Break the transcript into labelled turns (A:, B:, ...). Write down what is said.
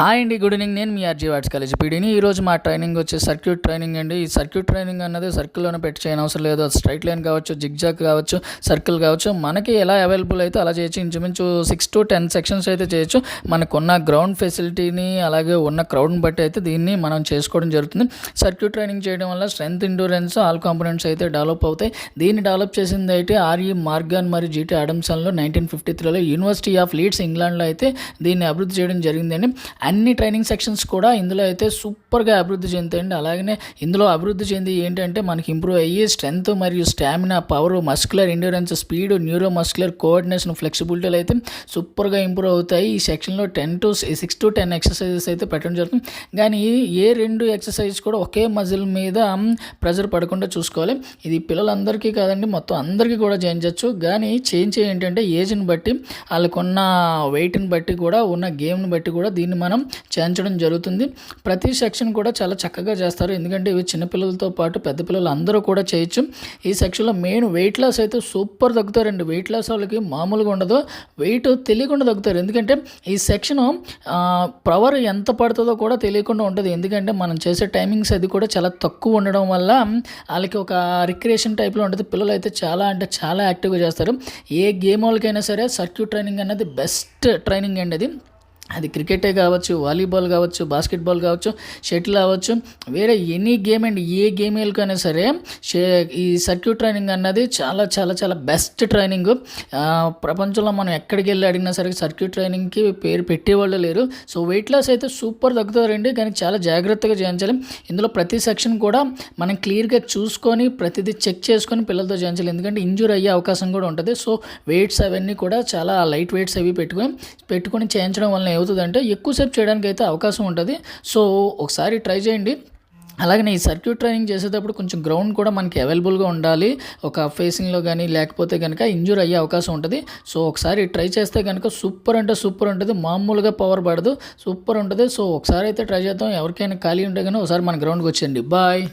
A: Hi అండి, good evening. నేను మీ RG arts college పీడీని. ఈరోజు మా ట్రైనింగ్ వచ్చి సర్క్యూట్ ట్రైనింగ్ అండి. ఈ సర్క్యూట్ ట్రైనింగ్ అన్నది సర్కిల్లోనే పెట్టి చేయని అవసరం లేదు. అది స్ట్రైట్ లైన్ కావచ్చు, జిగ్జాగ్ కావచ్చు, సర్కిల్ కావచ్చు, మనకి ఎలా అవైలబుల్ అయితే అలా చేయొచ్చు. ఇంచుమించు 6 to 10 సెక్షన్స్ అయితే చేయొచ్చు. మనకున్న గ్రౌండ్ ఫెసిలిటీని అలాగే ఉన్న క్రౌడ్ని బట్టి అయితే దీన్ని మనం చేసుకోవడం జరుగుతుంది. సర్క్యూట్ ట్రైనింగ్ చేయడం వల్ల స్ట్రెంత్, ఎండ్యూరెన్స్, ఆల్ కాంపోనెంట్స్ అయితే డెవలప్ అవుతాయి. దీన్ని డెవలప్ చేసింది అయితే ఆర్ఈ మార్గాన్ మరియు జీటీ ఆడమ్సన్లో 1953లో యూనివర్సిటీ ఆఫ్ లీడ్స్ ఇంగ్లాండ్లో అయితే దీన్ని అభివృద్ధి చేయడం జరిగిందండి. అన్ని ట్రైనింగ్ సెక్షన్స్ కూడా ఇందులో అయితే సూపర్గా అభివృద్ధి చెందుతాయండి. అలాగనే ఇందులో అభివృద్ధి చెంది ఏంటంటే మనకి ఇంప్రూవ్ అయ్యి స్ట్రెంత్ మరియు stamina, power, muscular endurance, speed, neuro muscular coordination, ఫ్లెక్సిబిలిటీలు అయితే సూపర్గా ఇంప్రూవ్ అవుతాయి. ఈ సెక్షన్లో 6 to 10 ఎక్సర్సైజెస్ అయితే పెట్టడం జరుగుతుంది. కానీ ఏ 2 ఎక్సర్సైజ్ కూడా ఒకే మజిల్ మీద ప్రెజర్ పడకుండా చూసుకోవాలి. ఇది పిల్లలందరికీ కాదండి, మొత్తం అందరికీ కూడా చేయించవచ్చు. కానీ చేయించే ఏంటంటే ఏజ్ని బట్టి, వాళ్ళకున్న వెయిట్ని బట్టి కూడా, ఉన్న గేమ్ని బట్టి కూడా దీన్ని మనం చేయించడం జరుగుతుంది. ప్రతి సెక్షన్ కూడా చాలా చక్కగా చేస్తారు, ఎందుకంటే ఇవి చిన్నపిల్లలతో పాటు పెద్ద పిల్లలు అందరూ కూడా చేయొచ్చు. ఈ సెక్షన్లో మెయిన్ వెయిట్ లాస్ అయితే సూపర్ తగ్గుతారండి. వెయిట్ లాస్ వాళ్ళకి మామూలుగా ఉండదు, వెయిట్ తెలియకుండా తగ్గుతారు. ఎందుకంటే ఈ సెక్షన్ పవర్ ఎంత పడుతుందో కూడా తెలియకుండా ఉంటుంది. ఎందుకంటే మనం చేసే టైమింగ్స్ అది కూడా చాలా తక్కువ ఉండడం వల్ల వాళ్ళకి ఒక రిక్రియేషన్ టైప్లో ఉంటుంది. పిల్లలు అయితే చాలా అంటే చాలా యాక్టివ్గా చేస్తారు. ఏ గేమ్ వాళ్ళకైనా సరే సర్క్యూట్ ట్రైనింగ్ అనేది బెస్ట్ ట్రైనింగ్ అండి. అది క్రికెటే కావచ్చు, వాలీబాల్ కావచ్చు, బాస్కెట్బాల్ కావచ్చు, షటిల్ కావచ్చు, వేరే ఎనీ గేమ్ అండి, ఏ గేమ్ వెళ్ళకైనా సరే ఈ సర్క్యూట్ ట్రైనింగ్ అన్నది చాలా చాలా చాలా బెస్ట్ ట్రైనింగ్. ప్రపంచంలో మనం ఎక్కడికి వెళ్ళి అడిగినా సరే సర్క్యూట్ ట్రైనింగ్కి పేరు పెట్టేవాళ్ళు లేరు. సో వెయిట్ లాస్ అయితే సూపర్ తగ్గుతారండి, కానీ చాలా జాగ్రత్తగా చేయించాలి. ఇందులో ప్రతి సెక్షన్ కూడా మనం క్లియర్గా చూసుకొని ప్రతిదీ చెక్ చేసుకొని పిల్లలతో చేయించాలి, ఎందుకంటే ఇంజూర్ అయ్యే అవకాశం కూడా ఉంటుంది. సో వెయిట్స్ అవన్నీ కూడా చాలా లైట్ వెయిట్స్ అవి పెట్టుకొని చేయించడం వల్ల ఏమవుతుందంటే ఎక్కువసేపు చేయడానికి అయితే అవకాశం ఉంటుంది. సో ఒకసారి ట్రై చేయండి. అలాగే ఈ సర్క్యూట్ ట్రైనింగ్ చేసేటప్పుడు కొంచెం గ్రౌండ్ కూడా మనకి అవైలబుల్గా ఉండాలి. ఒక ఫేసింగ్లో కానీ, లేకపోతే కనుక ఇంజూర్ అయ్యే అవకాశం ఉంటుంది. సో ఒకసారి ట్రై చేస్తే కనుక సూపర్ అంటే సూపర్ ఉంటుంది, మామూలుగా పవర్ పడదు, సూపర్ ఉంటుంది. సో ఒకసారి అయితే ట్రై చేద్దాం. ఎవరికైనా ఖాళీ ఉంటే కానీ ఒకసారి మన గ్రౌండ్కి వచ్చేయండి. బాయ్.